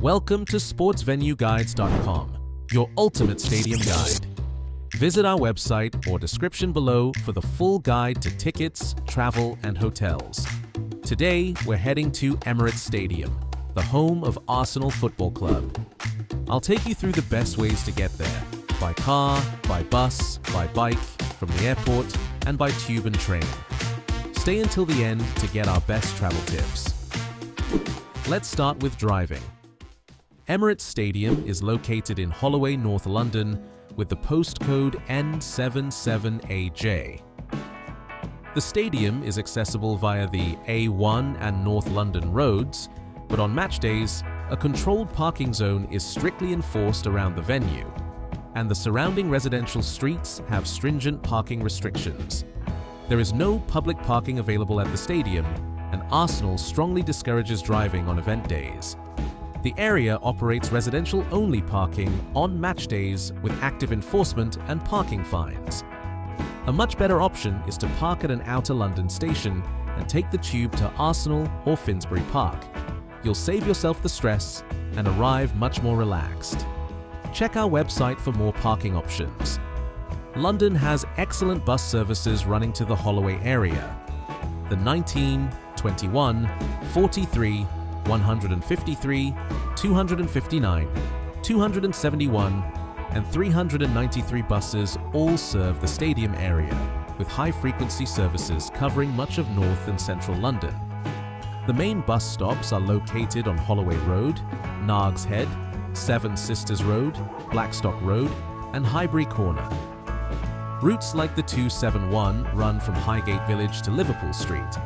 Welcome to sportsvenueguides.com, your ultimate stadium guide. Visit our website or description below for the full guide to tickets, travel, and hotels. Today, we're heading to Emirates Stadium, the home of Arsenal Football Club. I'll take you through the best ways to get there, by car, by bus, by bike, from the airport, and by tube and train. Stay until the end to get our best travel tips. Let's start with driving. Emirates Stadium is located in Holloway, North London, with the postcode N77AJ. The stadium is accessible via the A1 and North London roads, but on match days, a controlled parking zone is strictly enforced around the venue, and the surrounding residential streets have stringent parking restrictions. There is no public parking available at the stadium, and Arsenal strongly discourages driving on event days. The area operates residential-only parking on match days with active enforcement and parking fines. A much better option is to park at an outer London station and take the tube to Arsenal or Finsbury Park. You'll save yourself the stress and arrive much more relaxed. Check our website for more parking options. London has excellent bus services running to the Holloway area. The 19, 21, 43, 153, 259, 271, and 393 buses all serve the stadium area, with high-frequency services covering much of North and Central London. The main bus stops are located on Holloway Road, Nargs Head, Seven Sisters Road, Blackstock Road, and Highbury Corner. Routes like the 271 run from Highgate Village to Liverpool Street,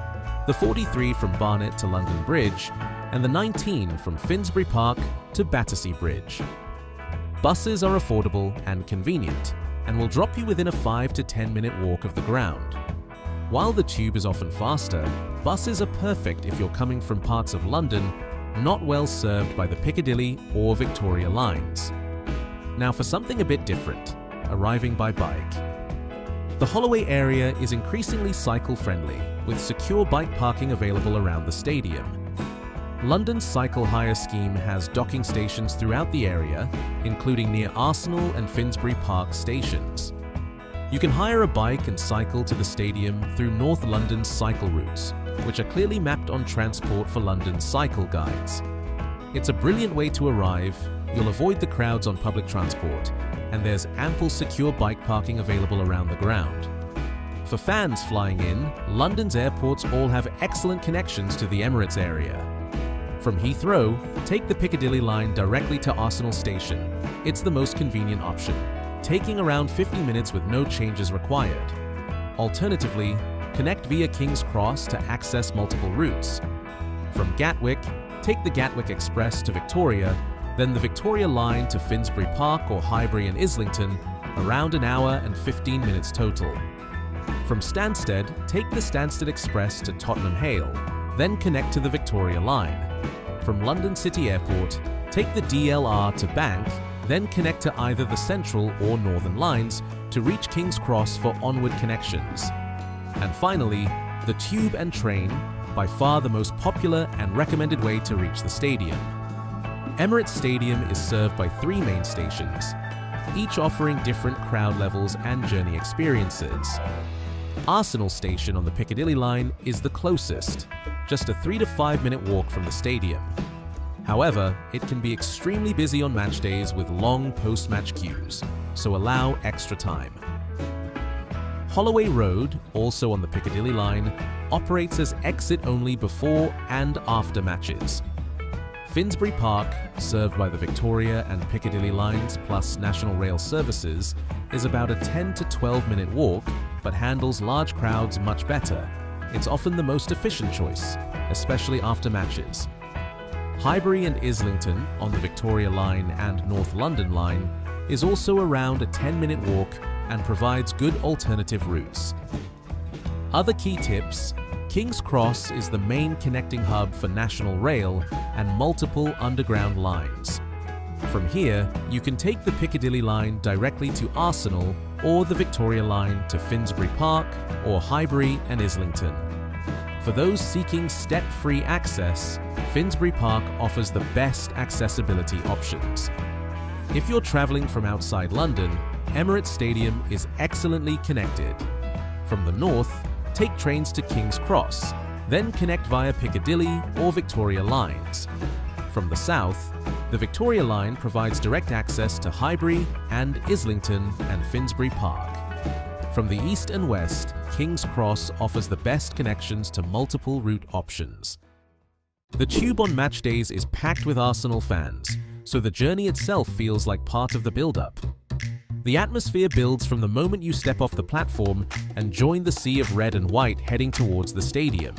the 43 from Barnet to London Bridge, and the 19 from Finsbury Park to Battersea Bridge. Buses are affordable and convenient, and will drop you within a 5 to 10 minute walk of the ground. While the tube is often faster, buses are perfect if you're coming from parts of London not well served by the Piccadilly or Victoria lines. Now for something a bit different, arriving by bike. The Holloway area is increasingly cycle-friendly, with secure bike parking available around the stadium. London's cycle hire scheme has docking stations throughout the area, including near Arsenal and Finsbury Park stations. You can hire a bike and cycle to the stadium through North London's cycle routes, which are clearly mapped on Transport for London's cycle guides. It's a brilliant way to arrive, you'll avoid the crowds on public transport, and there's ample secure bike parking available around the ground. For fans flying in, London's airports all have excellent connections to the Emirates area. From Heathrow, take the Piccadilly line directly to Arsenal Station. It's the most convenient option, taking around 50 minutes with no changes required. Alternatively, connect via King's Cross to access multiple routes. From Gatwick, take the Gatwick Express to Victoria, then the Victoria line to Finsbury Park or Highbury and Islington, around an hour and 15 minutes total. From Stansted, take the Stansted Express to Tottenham Hale, then connect to the Victoria line. From London City Airport, take the DLR to Bank, then connect to either the Central or Northern lines to reach King's Cross for onward connections. And finally, the tube and train, by far the most popular and recommended way to reach the stadium. Emirates Stadium is served by 3 main stations, each offering different crowd levels and journey experiences. Arsenal Station on the Piccadilly line is the closest, just a 3 to 5 minute walk from the stadium. However, it can be extremely busy on match days with long post-match queues, so allow extra time. Holloway Road, also on the Piccadilly line, operates as exit-only before and after matches. Finsbury Park, served by the Victoria and Piccadilly lines plus National Rail services, is about a 10 to 12 minute walk, but handles large crowds much better. It's often the most efficient choice, especially after matches. Highbury and Islington, on the Victoria line and North London line, is also around a 10-minute walk and provides good alternative routes. Other key tips: King's Cross is the main connecting hub for National Rail and multiple underground lines. From here, you can take the Piccadilly line directly to Arsenal or the Victoria line to Finsbury Park or Highbury and Islington. For those seeking step-free access, Finsbury Park offers the best accessibility options. If you're traveling from outside London, Emirates Stadium is excellently connected. From the north, take trains to King's Cross, then connect via Piccadilly or Victoria lines. From the south, the Victoria line provides direct access to Highbury and Islington and Finsbury Park. From the east and west, King's Cross offers the best connections to multiple route options. The tube on match days is packed with Arsenal fans, so the journey itself feels like part of the build-up. The atmosphere builds from the moment you step off the platform and join the sea of red and white heading towards the stadium.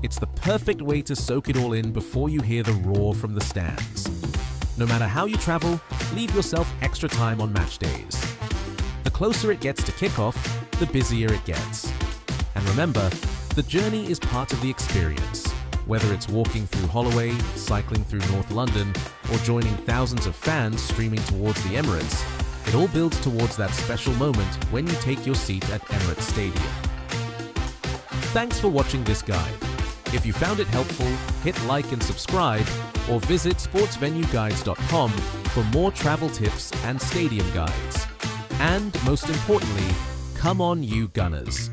It's the perfect way to soak it all in before you hear the roar from the stands. No matter how you travel, leave yourself extra time on match days. The closer it gets to kickoff, the busier it gets. And remember, the journey is part of the experience. Whether it's walking through Holloway, cycling through North London, or joining thousands of fans streaming towards the Emirates, it all builds towards that special moment when you take your seat at Emirates Stadium. Thanks for watching this guide. If you found it helpful, hit like and subscribe, or visit sportsvenueguides.com for more travel tips and stadium guides. And most importantly, come on you Gunners!